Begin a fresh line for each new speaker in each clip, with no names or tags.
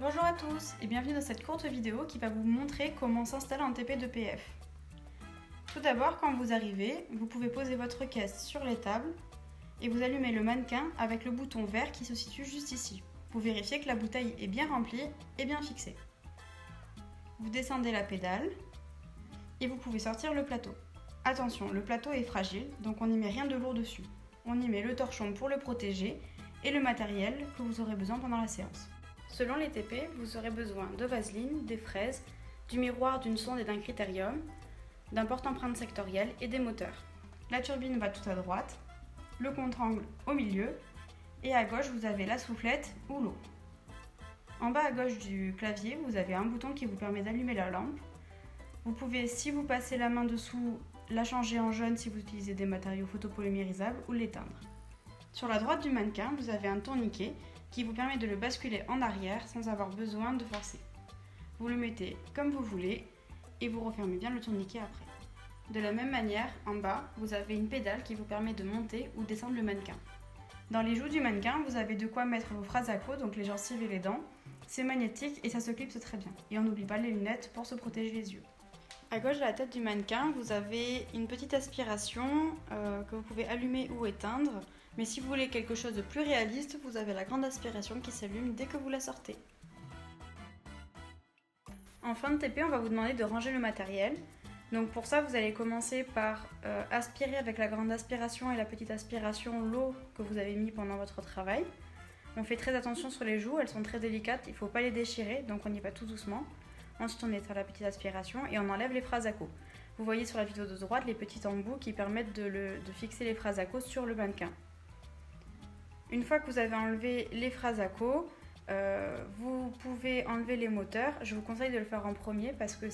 Bonjour à tous et bienvenue dans cette courte vidéo qui va vous montrer comment s'installe un TP d'EPF. Tout d'abord, quand vous arrivez, vous pouvez poser votre caisse sur les tables et vous allumez le mannequin avec le bouton vert qui se situe juste ici. Vous vérifiez que la bouteille est bien remplie et bien fixée. Vous descendez la pédale et vous pouvez sortir le plateau. Attention, le plateau est fragile, donc on n'y met rien de lourd dessus. On y met le torchon pour le protéger et le matériel que vous aurez besoin pendant la séance. Selon les TP, vous aurez besoin de vaseline, des fraises, du miroir, d'une sonde et d'un critérium, d'un porte-empreinte sectoriel et des moteurs. La turbine va tout à droite, le contre-angle au milieu et à gauche vous avez la soufflette ou l'eau. En bas à gauche du clavier, vous avez un bouton qui vous permet d'allumer la lampe. Vous pouvez, si vous passez la main dessous, la changer en jaune si vous utilisez des matériaux photopolymérisables ou l'éteindre. Sur la droite du mannequin, vous avez un tourniquet qui vous permet de le basculer en arrière sans avoir besoin de forcer. Vous le mettez comme vous voulez et vous refermez bien le tourniquet après. De la même manière, en bas, vous avez une pédale qui vous permet de monter ou descendre le mannequin. Dans les joues du mannequin, vous avez de quoi mettre vos phrases à queue, donc les gencives et les dents. C'est magnétique et ça se clipse très bien. Et on n'oublie pas les lunettes pour se protéger les yeux. À gauche de la tête du mannequin, vous avez une petite aspiration que vous pouvez allumer ou éteindre. Mais si vous voulez quelque chose de plus réaliste, vous avez la grande aspiration qui s'allume dès que vous la sortez. En fin de TP, on va vous demander de ranger le matériel. Donc pour ça, vous allez commencer par aspirer avec la grande aspiration et la petite aspiration l'eau que vous avez mis pendant votre travail. On fait très attention sur les joues, elles sont très délicates, il ne faut pas les déchirer, donc on y va tout doucement. Ensuite, on éteint la petite aspiration et on enlève les phrases à queue. Vous voyez sur la vidéo de droite les petits embouts qui permettent de fixer les phrases à queue sur le mannequin. Une fois que vous avez enlevé les phrases à queue, vous pouvez enlever les moteurs. Je vous conseille de le faire en premier parce que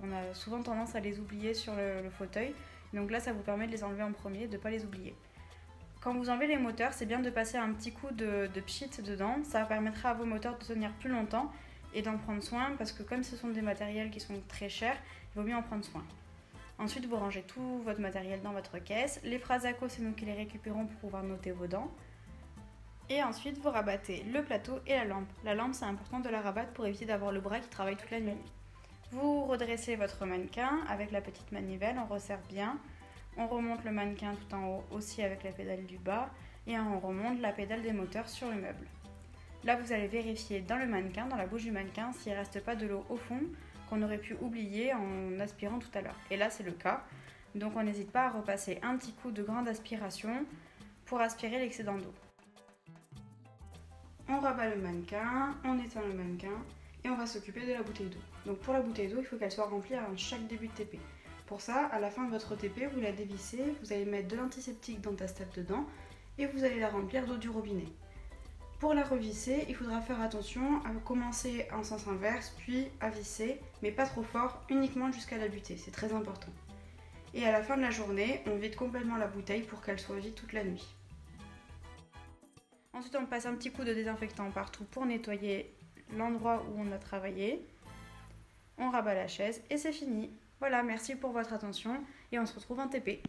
on a souvent tendance à les oublier sur le fauteuil. Donc là, ça vous permet de les enlever en premier, de ne pas les oublier. Quand vous enlevez les moteurs, c'est bien de passer un petit coup de pchit dedans. Ça permettra à vos moteurs de tenir plus longtemps et d'en prendre soin parce que comme ce sont des matériels qui sont très chers, il vaut mieux en prendre soin. Ensuite, vous rangez tout votre matériel dans votre caisse. Les phrases à queue, c'est nous qui les récupérons pour pouvoir noter vos dents. Et ensuite, vous rabattez le plateau et la lampe. La lampe, c'est important de la rabattre pour éviter d'avoir le bras qui travaille toute la nuit. Vous redressez votre mannequin avec la petite manivelle, on resserre bien. On remonte le mannequin tout en haut aussi avec la pédale du bas et on remonte la pédale des moteurs sur le meuble. Là, vous allez vérifier dans le mannequin, dans la bouche du mannequin, s'il ne reste pas de l'eau au fond qu'on aurait pu oublier en aspirant tout à l'heure. Et là, c'est le cas. Donc, on n'hésite pas à repasser un petit coup de grande aspiration pour aspirer l'excédent d'eau. On rabat le mannequin, on éteint le mannequin et on va s'occuper de la bouteille d'eau. Donc pour la bouteille d'eau, il faut qu'elle soit remplie à chaque début de TP. Pour ça, à la fin de votre TP, vous la dévissez, vous allez mettre de l'antiseptique d'Antastep dedans et vous allez la remplir d'eau du robinet. Pour la revisser, il faudra faire attention à commencer en sens inverse, puis à visser, mais pas trop fort, uniquement jusqu'à la butée, c'est très important. Et à la fin de la journée, on vide complètement la bouteille pour qu'elle soit vide toute la nuit. Ensuite, on passe un petit coup de désinfectant partout pour nettoyer l'endroit où on a travaillé. On rabat la chaise et c'est fini. Voilà, merci pour votre attention et on se retrouve en TP.